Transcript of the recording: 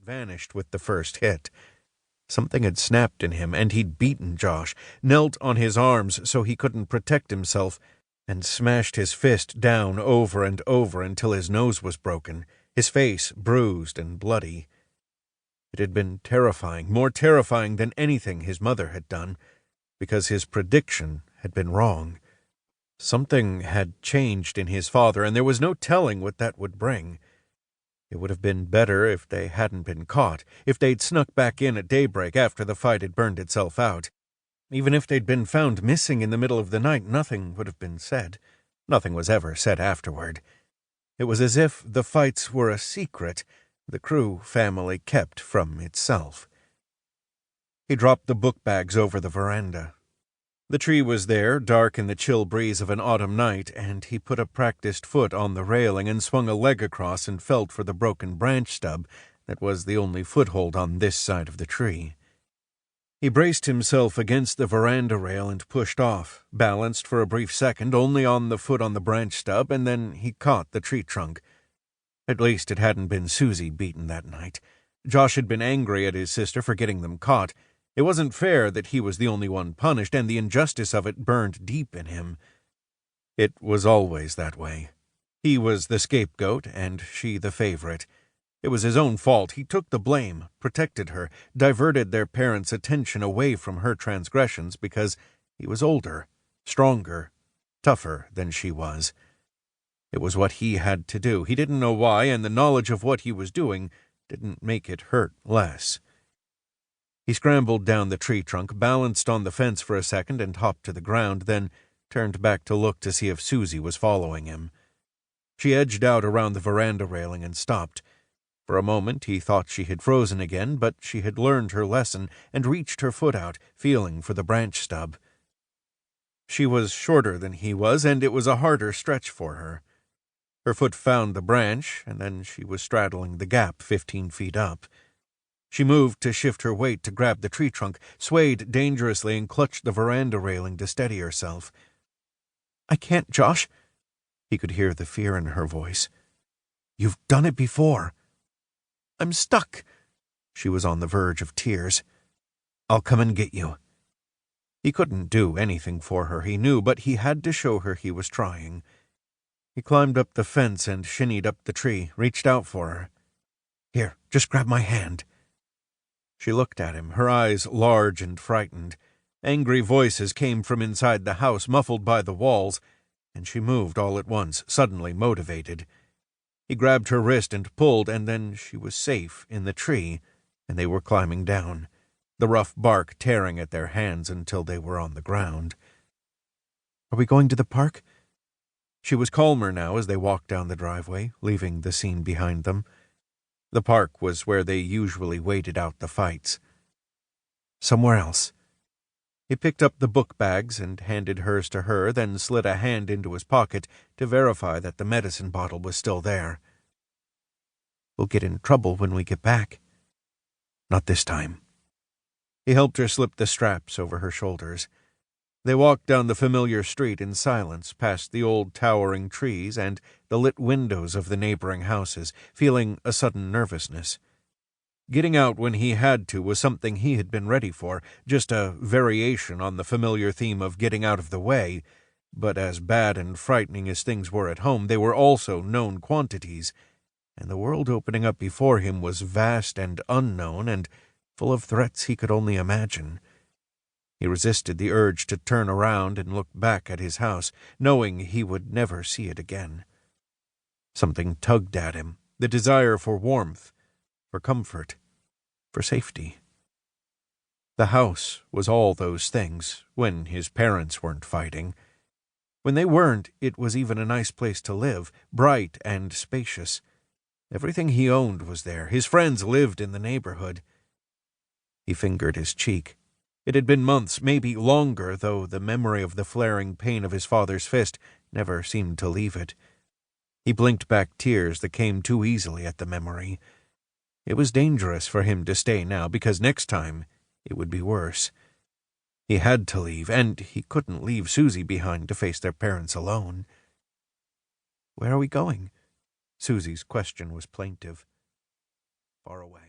vanished with the first hit. Something had snapped in him, and he'd beaten Josh, knelt on his arms so he couldn't protect himself, and smashed his fist down over and over until his nose was broken, his face bruised and bloody. It had been terrifying, more terrifying than anything his mother had done, because his prediction had been wrong. Something had changed in his father, and there was no telling what that would bring. It would have been better if they hadn't been caught, if they'd snuck back in at daybreak after the fight had burned itself out. Even if they'd been found missing in the middle of the night, nothing would have been said. Nothing was ever said afterward. It was as if the fights were a secret the Crewe family kept from itself. He dropped the book bags over the veranda. The tree was there, dark in the chill breeze of an autumn night, and he put a practiced foot on the railing and swung a leg across and felt for the broken branch stub that was the only foothold on this side of the tree. He braced himself against the veranda rail and pushed off, balanced for a brief second only on the foot on the branch stub, and then he caught the tree trunk. At least it hadn't been Susie beaten that night. Josh had been angry at his sister for getting them caught. It wasn't fair that he was the only one punished, and the injustice of it burned deep in him. It was always that way. He was the scapegoat, and she the favorite. It was his own fault. He took the blame, protected her, diverted their parents' attention away from her transgressions because he was older, stronger, tougher than she was. It was what he had to do. He didn't know why, and the knowledge of what he was doing didn't make it hurt less. He scrambled down the tree trunk, balanced on the fence for a second, and hopped to the ground, then turned back to look to see if Susie was following him. She edged out around the veranda railing and stopped. For a moment he thought she had frozen again, but she had learned her lesson and reached her foot out, feeling for the branch stub. She was shorter than he was, and it was a harder stretch for her. Her foot found the branch, and then she was straddling the gap 15 feet up. She moved to shift her weight to grab the tree trunk, swayed dangerously, and clutched the veranda railing to steady herself. "I can't, Josh." He could hear the fear in her voice. "You've done it before." "I'm stuck." She was on the verge of tears. "I'll come and get you." He couldn't do anything for her, he knew, but he had to show her he was trying. He climbed up the fence and shinnied up the tree, reached out for her. "Here, just grab my hand." She looked at him, her eyes large and frightened. Angry voices came from inside the house, muffled by the walls, and she moved all at once, suddenly motivated. He grabbed her wrist and pulled, and then she was safe in the tree, and they were climbing down, the rough bark tearing at their hands until they were on the ground. "Are we going to the park?" She was calmer now as they walked down the driveway, leaving the scene behind them. The park was where they usually waited out the fights. "Somewhere else." He picked up the book bags and handed hers to her, then slid a hand into his pocket to verify that the medicine bottle was still there. "We'll get in trouble when we get back." "Not this time." He helped her slip the straps over her shoulders. They walked down the familiar street in silence, past the old towering trees and the lit windows of the neighboring houses, feeling a sudden nervousness. Getting out when he had to was something he had been ready for, just a variation on the familiar theme of getting out of the way, but as bad and frightening as things were at home, they were also known quantities, and the world opening up before him was vast and unknown and full of threats he could only imagine. He resisted the urge to turn around and look back at his house, knowing he would never see it again. Something tugged at him, the desire for warmth, for comfort, for safety. The house was all those things, when his parents weren't fighting. When they weren't, it was even a nice place to live, bright and spacious. Everything he owned was there. His friends lived in the neighborhood. He fingered his cheek. It had been months, maybe longer, though the memory of the flaring pain of his father's fist never seemed to leave it. He blinked back tears that came too easily at the memory. It was dangerous for him to stay now, because next time it would be worse. He had to leave, and he couldn't leave Susie behind to face their parents alone. "Where are we going?" Susie's question was plaintive. "Far away."